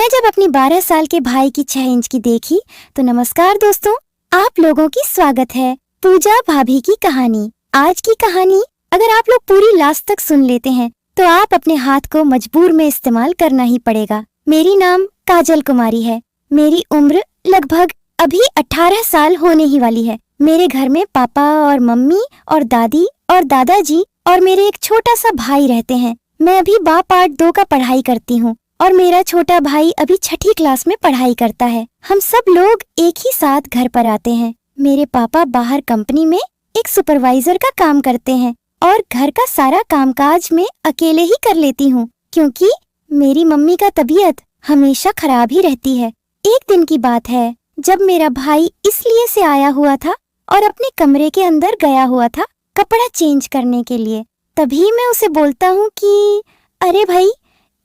मैं जब अपनी 12 साल के भाई की 6 इंच की देखी तो नमस्कार दोस्तों, आप लोगों की स्वागत है पूजा भाभी की कहानी। आज की कहानी अगर आप लोग पूरी लास्ट तक सुन लेते हैं तो आप अपने हाथ को मजबूर में इस्तेमाल करना ही पड़ेगा। मेरी नाम काजल कुमारी है। मेरी उम्र लगभग अभी 18 साल होने ही वाली है। मेरे घर में पापा और मम्मी और दादी और दादाजी और मेरे एक छोटा सा भाई रहते हैं। मैं अभी बा पार्ट 2 का पढ़ाई करती हूँ और मेरा छोटा भाई अभी 6ठी क्लास में पढ़ाई करता है। हम सब लोग एक ही साथ घर पर आते हैं। मेरे पापा बाहर कंपनी में एक सुपरवाइजर का काम करते हैं और घर का सारा कामकाज मैं अकेले ही कर लेती हूँ क्योंकि मेरी मम्मी का तबीयत हमेशा खराब ही रहती है। एक दिन की बात है जब मेरा भाई इसलिए से आया हुआ था और अपने कमरे के अंदर गया हुआ था कपड़ा चेंज करने के लिए। तभी मैं उसे बोलता हूँ कि अरे भाई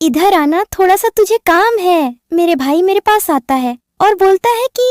इधर आना, थोड़ा सा तुझे काम है। मेरे भाई मेरे पास आता है और बोलता है कि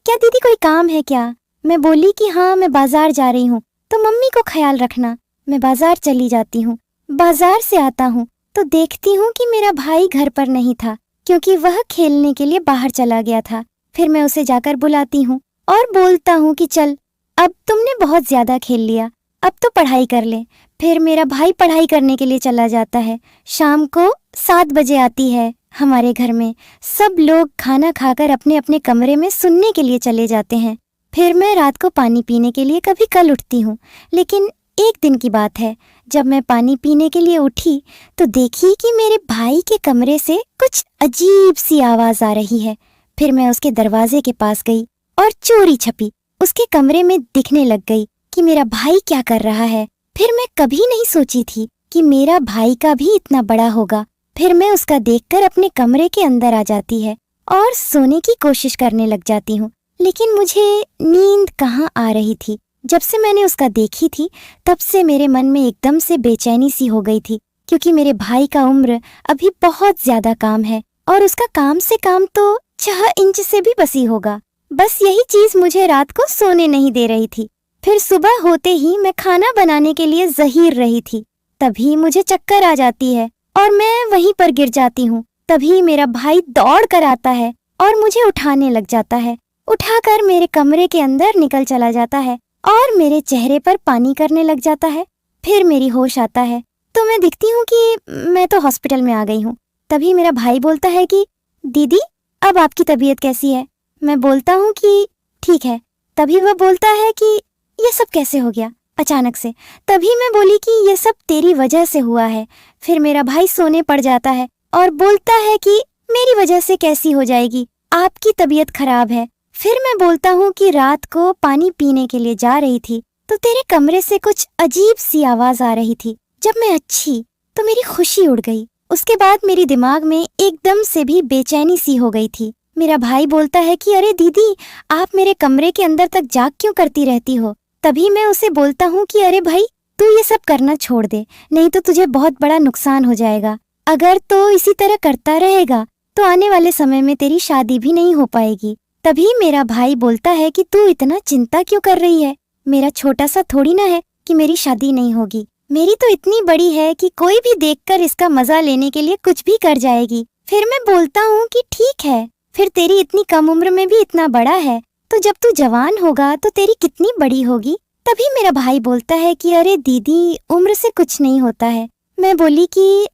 क्या दीदी कोई काम है क्या। मैं बोली कि हाँ मैं बाजार जा रही हूँ तो मम्मी को ख्याल रखना। मैं बाजार चली जाती हूँ। बाजार से आता हूँ तो देखती हूँ कि मेरा भाई घर पर नहीं था क्योंकि वह खेलने के लिए बाहर चला गया था। फिर मैं उसे जाकर बुलाती हूँ और बोलता हूँ कि चल अब तुमने बहुत ज्यादा खेल लिया, अब तो पढ़ाई कर ले। फिर मेरा भाई पढ़ाई करने के लिए चला जाता है। शाम को 7 बजे आती है। हमारे घर में सब लोग खाना खाकर अपने अपने कमरे में सुनने के लिए चले जाते हैं। फिर मैं रात को पानी पीने के लिए कभी कल उठती हूँ। लेकिन एक दिन की बात है जब मैं पानी पीने के लिए उठी तो देखी कि मेरे भाई के कमरे से कुछ अजीब सी आवाज आ रही है। फिर मैं उसके दरवाजे के पास गई और चोरी छपी उसके कमरे में दिखने लग गई कि मेरा भाई क्या कर रहा है। फिर मैं कभी नहीं सोची थी कि मेरा भाई का भी इतना बड़ा होगा। फिर मैं उसका देखकर अपने कमरे के अंदर आ जाती है और सोने की कोशिश करने लग जाती हूँ। लेकिन मुझे नींद कहाँ आ रही थी। जब से मैंने उसका देखी थी तब से मेरे मन में एकदम से बेचैनी सी हो गई थी क्योंकि मेरे भाई का उम्र अभी बहुत ज्यादा काम है और उसका काम से काम तो 6 इंच से भी बसी होगा। बस यही चीज मुझे रात को सोने नहीं दे रही थी। फिर सुबह होते ही मैं खाना बनाने के लिए ज़हीर रही थी। तभी मुझे चक्कर आ जाती है और मैं वहीं पर गिर जाती हूँ। तभी मेरा भाई दौड़ कर आता है और मुझे उठाने लग जाता है। उठाकर मेरे कमरे के अंदर निकल चला जाता है और मेरे चेहरे पर पानी करने लग जाता है। फिर मेरी होश आता है तो मैं दिखती हूँ कि मैं तो हॉस्पिटल में आ गई हूँ। तभी मेरा भाई बोलता है कि दीदी अब आपकी तबीयत कैसी है। मैं बोलता हूँ कि ठीक है। तभी वह बोलता है कि ये सब कैसे हो गया अचानक से। तभी मैं बोली कि ये सब तेरी वजह से हुआ है। फिर मेरा भाई सोने पड़ जाता है और बोलता है कि मेरी वजह से कैसी हो जाएगी, आपकी तबीयत खराब है। फिर मैं बोलता हूँ कि रात को पानी पीने के लिए जा रही थी तो तेरे कमरे से कुछ अजीब सी आवाज आ रही थी। जब मैं अच्छी तो मेरी खुशी उड़ गई। उसके बाद मेरी दिमाग में एकदम से भी बेचैनी सी हो गई थी। मेरा भाई बोलता है कि अरे दीदी आप मेरे कमरे के अंदर तक जाग क्यों करती रहती हो। तभी मैं उसे बोलता हूँ कि अरे भाई तू ये सब करना छोड़ दे, नहीं तो तुझे बहुत बड़ा नुकसान हो जाएगा। अगर तो इसी तरह करता रहेगा तो आने वाले समय में तेरी शादी भी नहीं हो पाएगी। तभी मेरा भाई बोलता है कि तू इतना चिंता क्यों कर रही है, मेरा छोटा सा थोड़ी ना है कि मेरी शादी नहीं होगी। मेरी तो इतनी बड़ी है कि कोई भी देखकर इसका मजा लेने के लिए कुछ भी कर जाएगी। फिर मैं बोलता हूँ कि ठीक है, फिर तेरी इतनी कम उम्र में भी इतना बड़ा है तो जब तू जवान होगा तो तेरी कितनी बड़ी होगी। तभी मेरा भाई बोलता है कि अरे दीदी उम्र से कुछ नहीं होता है। मैं बोली कि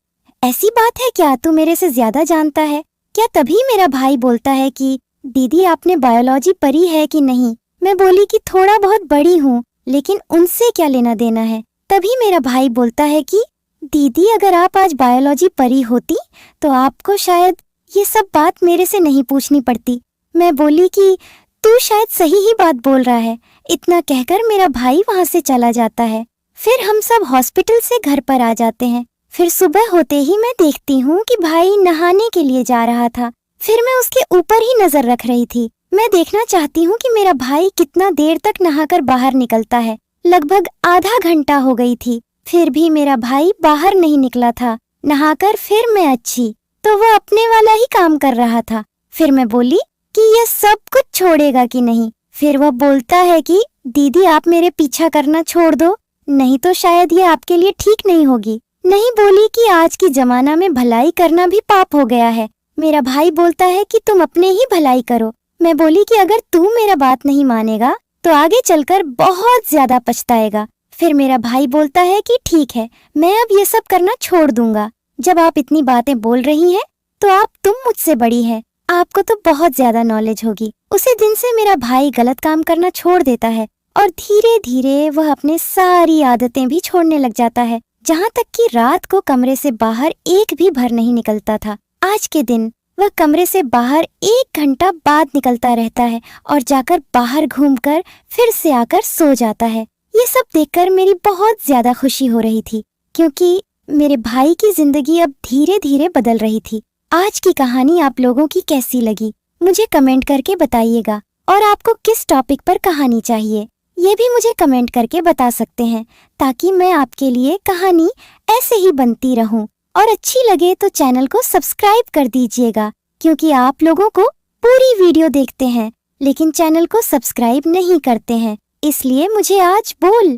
ऐसी बात है क्या, तू मेरे से ज्यादा जानता है क्या। तभी मेरा भाई बोलता है कि दीदी आपने बायोलॉजी पढ़ी है कि नहीं। मैं बोली कि थोड़ा बहुत बड़ी हूँ लेकिन उनसे क्या लेना देना है। तभी मेरा भाई बोलता है कि दीदी अगर आप आज बायोलॉजी पढ़ी होती तो आपको शायद ये सब बात मेरे से नहीं पूछनी पड़ती। मैं बोली कि तू शायद सही ही बात बोल रहा है। इतना कहकर मेरा भाई वहाँ से चला जाता है। फिर हम सब हॉस्पिटल से घर पर आ जाते हैं। फिर सुबह होते ही मैं देखती हूँ कि भाई नहाने के लिए जा रहा था। फिर मैं उसके ऊपर ही नजर रख रही थी। मैं देखना चाहती हूँ कि मेरा भाई कितना देर तक नहाकर बाहर निकलता है। लगभग आधा घंटा हो गई थी फिर भी मेरा भाई बाहर नहीं निकला था। नहाकर फिर मैं अच्छी तो वो अपने वाला ही काम कर रहा था। फिर मैं बोली कि ये सब कुछ छोड़ेगा कि नहीं। फिर वह बोलता है कि दीदी आप मेरे पीछा करना छोड़ दो, नहीं तो शायद ये आपके लिए ठीक नहीं होगी। नहीं बोली कि आज की जमाना में भलाई करना भी पाप हो गया है। मेरा भाई बोलता है कि तुम अपने ही भलाई करो। मैं बोली कि अगर तू मेरा बात नहीं मानेगा तो आगे चलकर बहुत ज्यादा पछताएगा। फिर मेरा भाई बोलता है कि ठीक है, मैं अब ये सब करना छोड़ दूंगा। जब आप इतनी बातें बोल रही हैं तो तुम मुझसे बड़ी है, आपको तो बहुत ज्यादा नॉलेज होगी। उसी दिन से मेरा भाई गलत काम करना छोड़ देता है और धीरे धीरे वह अपने सारी आदतें भी छोड़ने लग जाता है, जहाँ तक कि रात को कमरे से बाहर एक भी भर नहीं निकलता था। आज के दिन वह कमरे से बाहर 1 घंटा बाद निकलता रहता है और जाकर बाहर घूमकर फिर से आकर सो जाता है। ये सब देखकर मेरी बहुत ज्यादा खुशी हो रही थी, क्योंकि मेरे भाई की जिंदगी अब धीरे धीरे बदल रही थी। आज की कहानी आप लोगों की कैसी लगी मुझे कमेंट करके बताइएगा, और आपको किस टॉपिक पर कहानी चाहिए ये भी मुझे कमेंट करके बता सकते हैं, ताकि मैं आपके लिए कहानी ऐसे ही बनती रहूं। और अच्छी लगे तो चैनल को सब्सक्राइब कर दीजिएगा, क्योंकि आप लोगों को पूरी वीडियो देखते हैं लेकिन चैनल को सब्सक्राइब नहीं करते हैं, इसलिए मुझे आज बोल